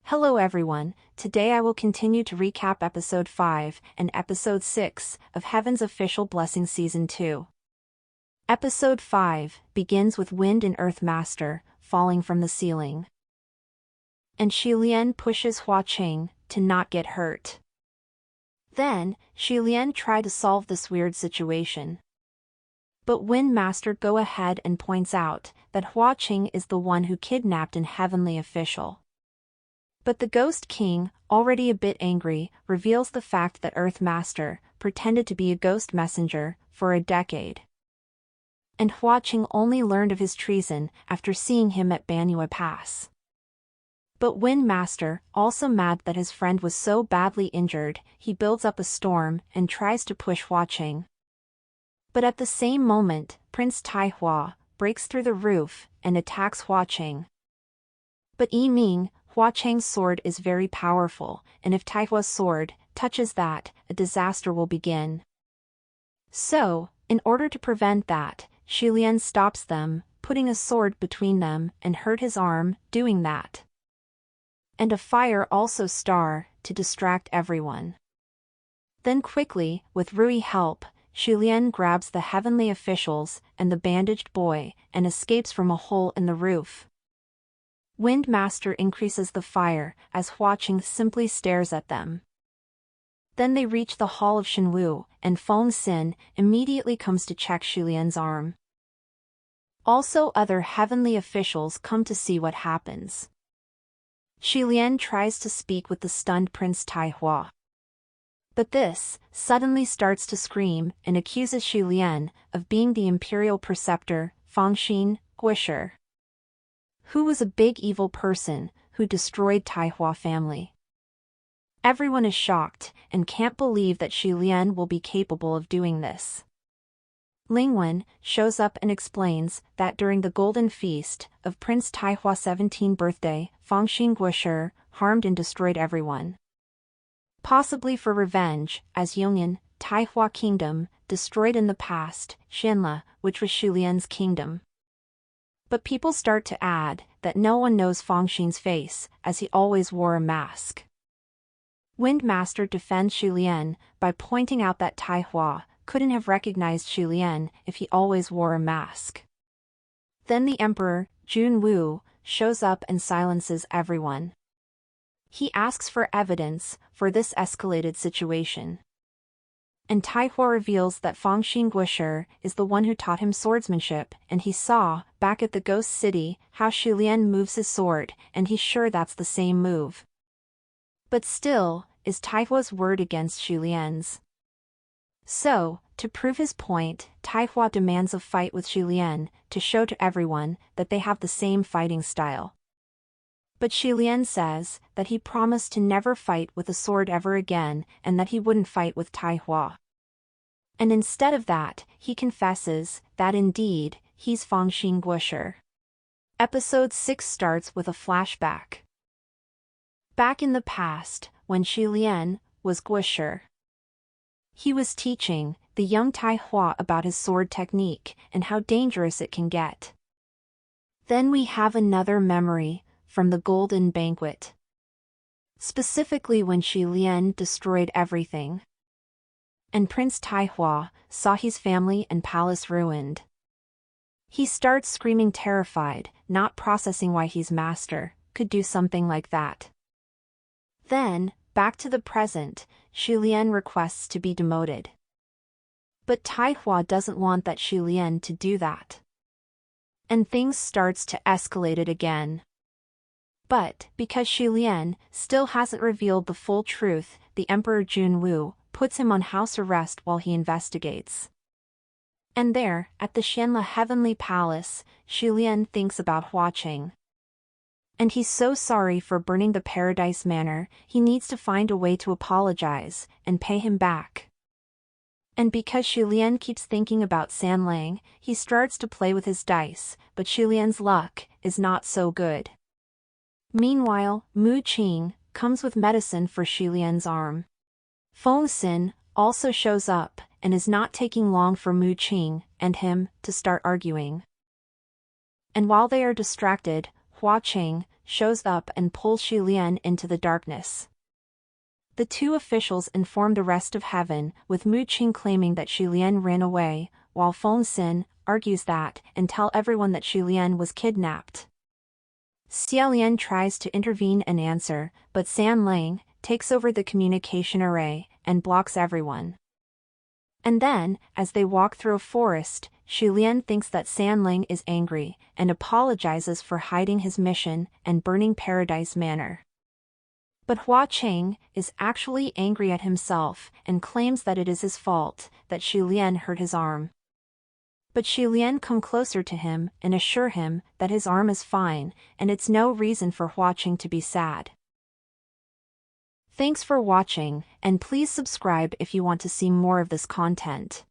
Hello everyone, today I will continue to recap Episode 5 and Episode 6 of Heaven's Official Blessing Season 2. Episode 5 begins with Wind and Earth Master falling from the ceiling. And Shilian pushes Hua Cheng to not get hurt. Then, Shilian tries to solve this weird situation. But Wind Master goes ahead and points out that Hua Cheng is the one who kidnapped an heavenly official. But the Ghost King, already a bit angry, reveals the fact that Earth Master pretended to be a ghost messenger for a decade. And Hua Cheng only learned of his treason after seeing him at Banua Pass. But Wind Master, also mad that his friend was so badly injured, he builds up a storm and tries to push Hua Cheng. But at the same moment, Prince Tai Hua breaks through the roof and attacks Hua Cheng. But Yi Ming, Hua Cheng's sword is very powerful, and if Tai Hua's sword touches that, a disaster will begin. So, in order to prevent that, Shilian stops them, putting a sword between them and hurt his arm doing that. And a fire also starts to distract everyone. Then quickly, with Rui's help, Shilian grabs the heavenly officials and the bandaged boy and escapes from a hole in the roof. Wind Master increases the fire as Hua Cheng simply stares at them. Then they reach the Hall of Shenwu, and Feng Xin immediately comes to check Shilian's arm. Also other heavenly officials come to see what happens. Shilian tries to speak with the stunned Prince Tai Hua. But this suddenly starts to scream and accuses Shilian of being the imperial preceptor, Fengxin Guisher, who was a big evil person who destroyed Tai Hua family. Everyone is shocked and can't believe that Shilian will be capable of doing this. Lingwen shows up and explains that during the Golden Feast of Prince Tai Hua's 17th birthday, Fengxin Guisher harmed and destroyed everyone. Possibly for revenge, as Yongyan, Tai Hua Kingdom, destroyed in the past, Shenla, which was Shilian's kingdom. But people start to add that no one knows Fengxin's face, as he always wore a mask. Wind Master defends Shilian by pointing out that Tai Hua couldn't have recognized Shilian if he always wore a mask. Then the Emperor, Jun Wu, shows up and silences everyone. He asks for evidence for this escalated situation. And Tai Hua reveals that Fengxin Guisher is the one who taught him swordsmanship, and he saw, back at the Ghost City, how Shilian moves his sword, and he's sure that's the same move. But still, is Tai Hua's word against Shilian's? So, to prove his point, Tai Hua demands a fight with Shilian to show to everyone that they have the same fighting style. But Shilian says that he promised to never fight with a sword ever again and that he wouldn't fight with Tai Hua. And instead of that, he confesses that indeed, he's Fengxin Guisher. Episode 6 starts with a flashback. Back in the past, when Shilian was Guisher, he was teaching the young Tai Hua about his sword technique and how dangerous it can get. Then we have another memory from the Golden Banquet. Specifically when Shilian destroyed everything. And Prince Tai Hua saw his family and palace ruined. He starts screaming terrified, not processing why his master could do something like that. Then, back to the present, Shilian requests to be demoted. But Tai Hua doesn't want that Shilian to do that. And things starts to escalate it again. But, because Shilian still hasn't revealed the full truth, the Emperor Jun Wu puts him on house arrest while he investigates. And there, at the Shenla Heavenly Palace, Shilian thinks about Hua Cheng. And he's so sorry for burning the Paradise Manor, he needs to find a way to apologize and pay him back. And because Shilian keeps thinking about Sanlang, he starts to play with his dice, but Shilian's luck is not so good. Meanwhile, Mu Qing comes with medicine for Shilian's arm. Feng Xin also shows up, and is not taking long for Mu Qing and him to start arguing. And while they are distracted, Hua Cheng, shows up and pulls Xi Lian into the darkness. The two officials inform the rest of heaven, with Mu Qing claiming that Xi Lian ran away, while Feng Xin argues that and tell everyone that Xi Lian was kidnapped. Xia Lian tries to intervene and answer, but San Lang takes over the communication array and blocks everyone. And then, as they walk through a forest, Xi Lian thinks that San Lang is angry and apologizes for hiding his mission and burning Paradise Manor. But Hua Cheng is actually angry at himself and claims that it is his fault that Xi Lian hurt his arm. But Xi Lian come closer to him and assure him that his arm is fine and it's no reason for Hua Cheng to be sad. Thanks for watching, and please subscribe if you want to see more of this content.